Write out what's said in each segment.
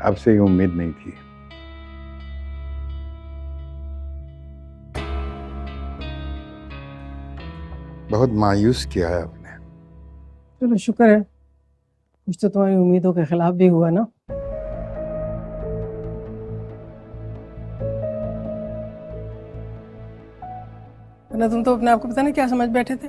आपसे ये उम्मीद नहीं थी। बहुत मायूस किया है आपने। चलो शुक्र है, कुछ तो तुम्हारी उम्मीदों के खिलाफ भी हुआ ना। वरना तुम तो अपने आप को पता नहीं क्या समझ बैठे थे।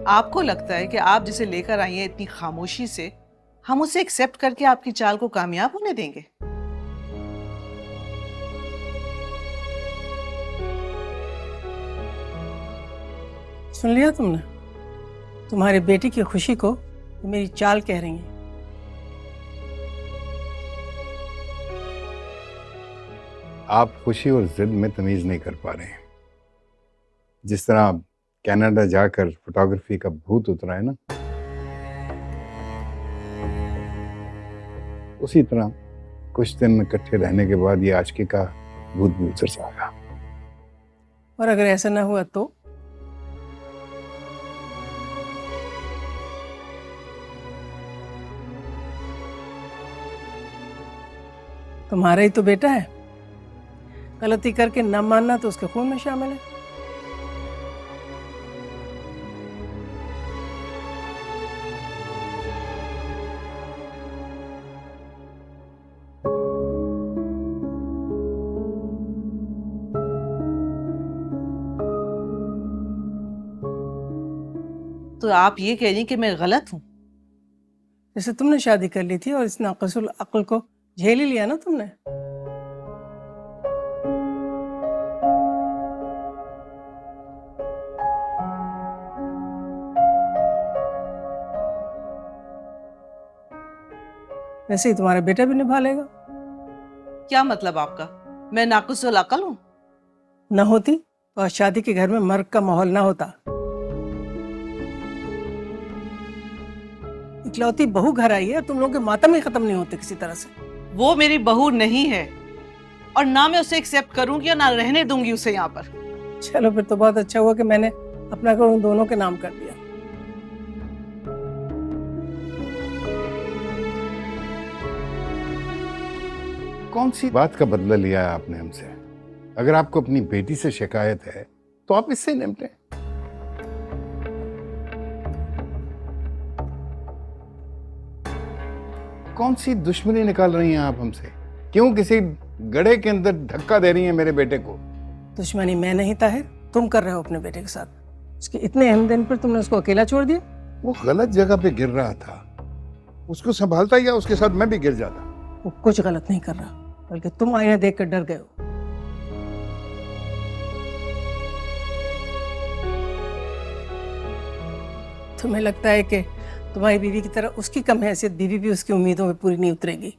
आपको लगता है कि आप जिसे लेकर आई हैं इतनी खामोशी से, हम उसे एक्सेप्ट करके आपकी चाल को कामयाब होने देंगे? सुन लिया तुमने? तुम्हारे बेटी की खुशी को वो मेरी चाल कह रही है। आप खुशी और जिद में तमीज नहीं कर पा रहे हैं। जिस तरह कनाडा जाकर फोटोग्राफी का भूत उतरा है ना, उसी तरह कुछ दिन इकट्ठे रहने के बाद ये आशिकी का भूत भी उतर जाएगा। और अगर ऐसा ना हुआ तो तुम्हारा ही तो बेटा है, गलती करके न मानना तो उसके खून में शामिल है। तो आप ये कह रही हैं कि मैं गलत हूं? जैसे तुमने शादी कर ली थी और इस नाक़िसुल अक्ल को झेल ही लिया ना तुमने। वैसे ही तुम्हारा बेटा भी निभा लेगा। क्या मतलब आपका? मैं नाक़िसुल अक़ल हूं? न होती तो आज शादी के घर में मर्द का माहौल ना होता। इकलौती बहू घर आई है, तुम लोगों के मातम ही खत्म नहीं होते किसी तरह से। वो मेरी बहू नहीं है, और ना मैं उसे एक्सेप्ट करूंगी और ना रहने दूंगी उसे यहाँ पर। चलो फिर तो बहुत अच्छा हुआ कि मैंने अपना घर उन दोनों के नाम कर दिया। कौन सी बात का बदला लिया है आपने हमसे? अगर आपको अपनी बेटी से शिकायत है तो आप इससे निपटें। कौन सी दुश्मनी निकाल रही हैं आप हमसे? क्यों किसी गड्ढे के अंदर धक्का दे रही हैं मेरे बेटे को? दुश्मनी मैं नहीं ताहिर, तुम कर रहे हो अपने बेटे के साथ। उसके इतने अहम दिन पर तुमने उसको अकेला छोड़ दिया। वो गलत जगह पे गिर रहा था, उसको संभालता या उसके साथ मैं भी गिर जाता। वो कुछ गलत नहीं कर रहा, बल्कि तुम आईना देख कर डर गए हो। तुम्हें लगता है कि तुम्हारी बीवी की तरह उसकी कम हैसियत बीवी भी उसकी उम्मीदों में पूरी नहीं उतरेगी।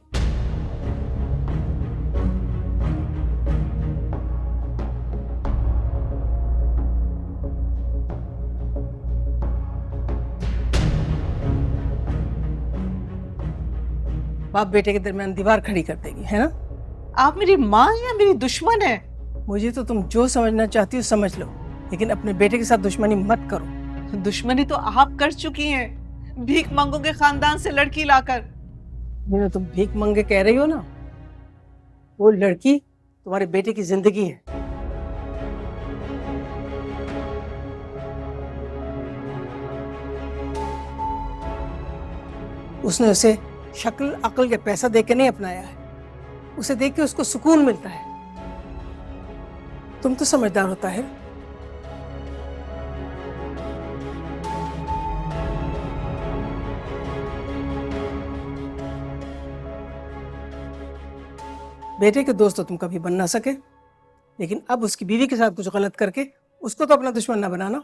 बाप बेटे के दरमियान दीवार खड़ी कर देगी, है ना? आप मेरी माँ या मेरी दुश्मन है? मुझे तो तुम जो समझना चाहती हो समझ लो, लेकिन अपने बेटे के साथ दुश्मनी मत करो। दुश्मनी तो आप कर चुकी हैं, भीख मंगोगे खानदान से लड़की लाकर। जो तुम भीख मंगे कह रही हो ना, वो लड़की तुम्हारे बेटे की जिंदगी है। उसने उसे शक्ल अक्ल या पैसा दे के नहीं अपनाया है, उसे देख के उसको सुकून मिलता है। तुम तो समझदार होता है। बेटे के दोस्त तो तुम कभी बन ना सके, लेकिन अब उसकी बीवी के साथ कुछ गलत करके उसको तो अपना दुश्मन ना बनाना।